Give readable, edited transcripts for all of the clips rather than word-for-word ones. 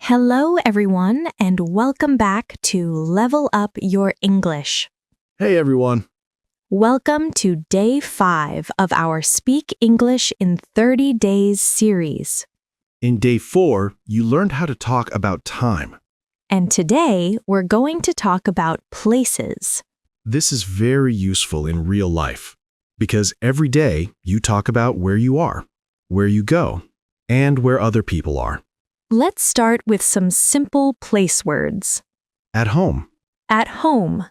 Hello, everyone, and welcome back to Level Up Your English. Hey everyone. Welcome to Day 5 of our Speak English in 30 Days series. In Day 4, you learned how to talk about time. And today, we're going to talk about places. This is very useful in real life because every day you talk about where you are, where you go, and where other people are. Let's start with some simple place words. At home, At home,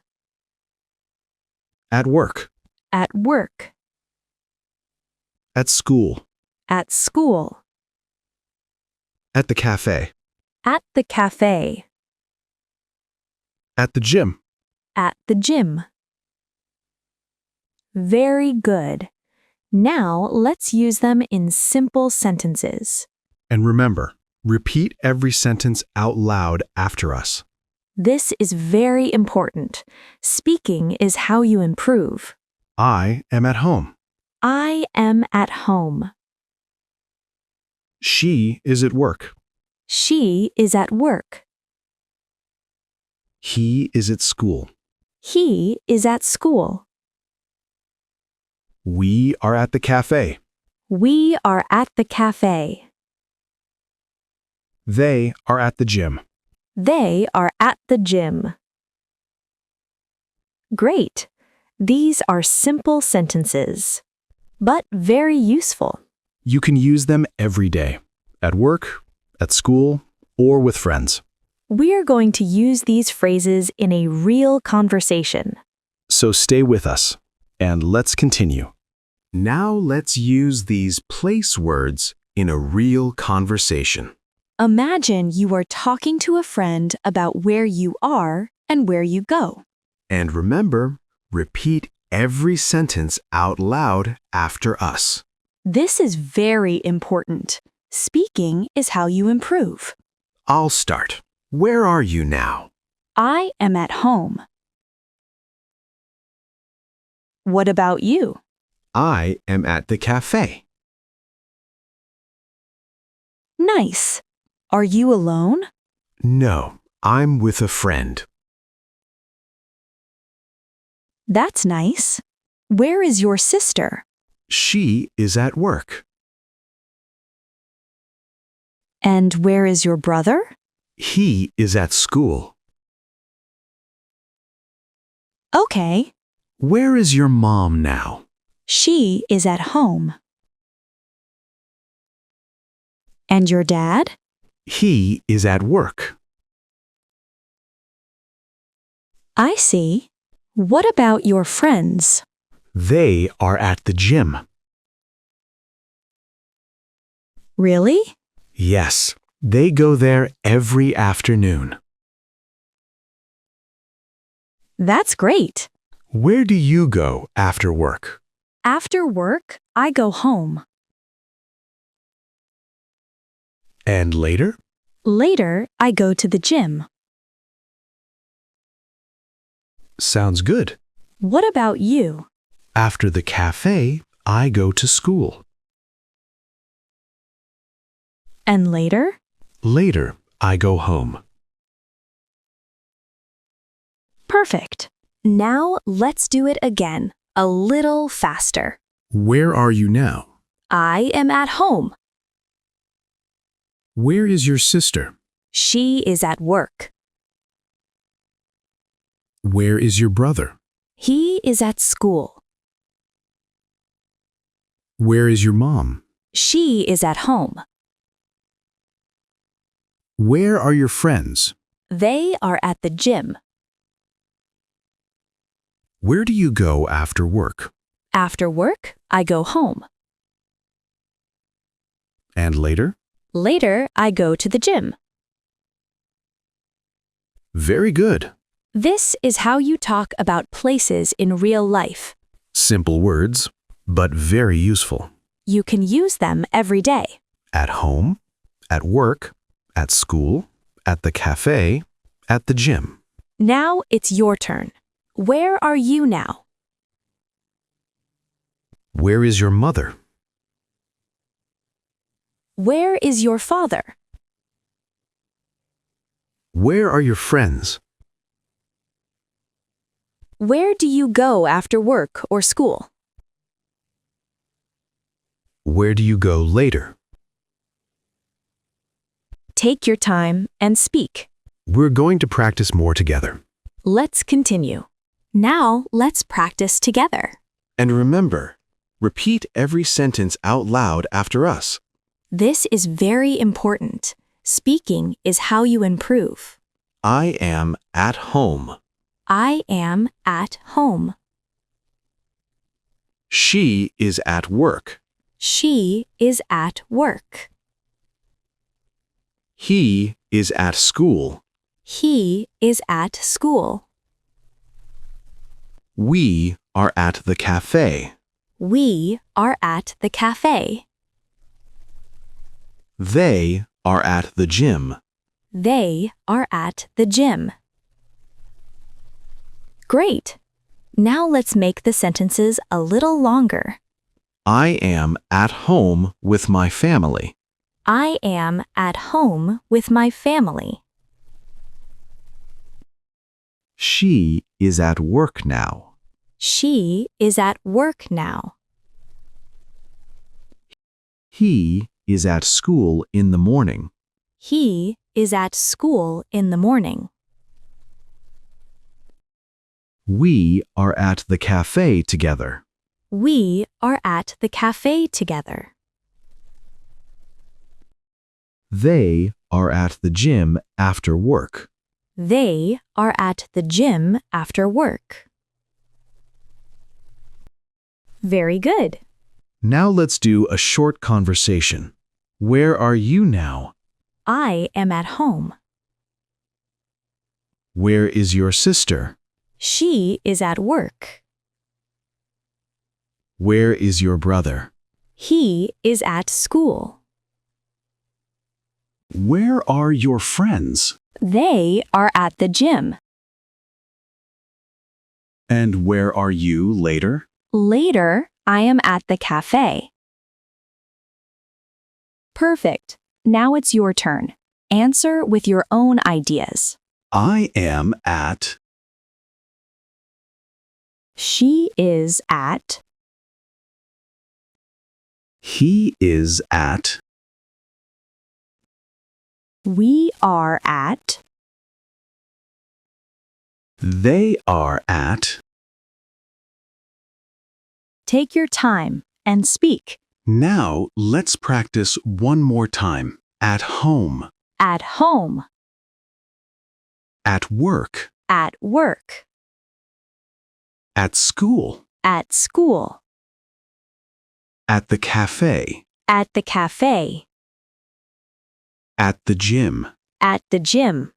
at work, at work, at school, at school, at the cafe, at the cafe, at the gym. at the gym. Very good. Now let's use them in simple sentences. And remember, repeat every sentence out loud after us. This is very important. Speaking is how you improve. I am at home. I am at home. She is at work. She is at work. He is at school. He is at school. We are at the cafe. We are at the cafe. They are at the gym. They are at the gym. Great. These are simple sentences, but very useful. You can use them every day, at work, at school, or with friends. We're going to use these phrases in a real conversation. So stay with us, and let's continue. Now let's use these place words in a real conversation. Imagine you are talking to a friend about where you are and where you go. And remember, repeat every sentence out loud after us. This is very important. Speaking is how you improve. I'll start. Where are you now? I am at home. What about you? I am at the cafe. Nice. Are you alone? No, I'm with a friend. That's nice. Where is your sister? She is at work. And where is your brother? He is at school. Okay. Where is your mom now? She is at home. And your dad? He is at work. I see. What about your friends? They are at the gym. Really? Yes, they go there every afternoon. That's great. Where do you go after work? After work, I go home. And later? Later, I go to the gym. Sounds good. What about you? After the cafe, I go to school. And later? Later, I go home. Perfect. Now let's do it again, a little faster. Where are you now? I am at home. Where is your sister? She is at work. Where is your brother? He is at school. Where is your mom? She is at home. Where are your friends? They are at the gym. Where do you go after work? After work, I go home. And later? Later, I go to the gym. Very good. This is how you talk about places in real life. Simple words, but very useful. You can use them every day. At home, at work, at school, at the cafe, at the gym. Now it's your turn. Where are you now? Where is your mother? Where is your father? Where are your friends? Where do you go after work or school? Where do you go later? Take your time and speak. We're going to practice more together. Let's continue. Now, let's practice together. And remember, repeat every sentence out loud after us. This is very important. Speaking is how you improve. I am at home. I am at home. She is at work. She is at work. He is at school. He is at school. We are at the cafe. We are at the cafe. They are at the gym. They are at the gym. Great! Now let's make the sentences a little longer. I am at home with my family. I am at home with my family. She is at work now. She is at work now. He is at school in the morning. He is at school in the morning. We are at the cafe together. We are at the cafe together. They are at the gym after work. They are at the gym after work. Very good. Now let's do a short conversation. Where are you now? I am at home. Where is your sister? She is at work. Where is your brother? He is at school. Where are your friends? They are at the gym. And where are you later? Later, I am at the cafe. Perfect. Now it's your turn. Answer with your own ideas. I am at. She is at. He is at. We are at. They are at. Take your time and speak. Now let's practice one more time. At home. At home. At work. At work. At school. At school. At the cafe. At the cafe. At the gym. At the gym.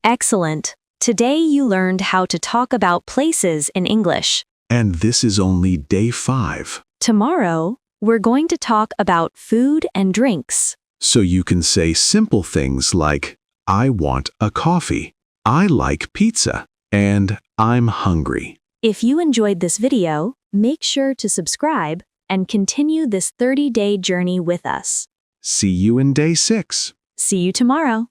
Excellent. Today you learned how to talk about places in English. And this is only day 5. Tomorrow, we're going to talk about food and drinks. So you can say simple things like, I want a coffee, I like pizza, and I'm hungry. If you enjoyed this video, make sure to subscribe and continue this 30-day journey with us. See you in day 6. See you tomorrow.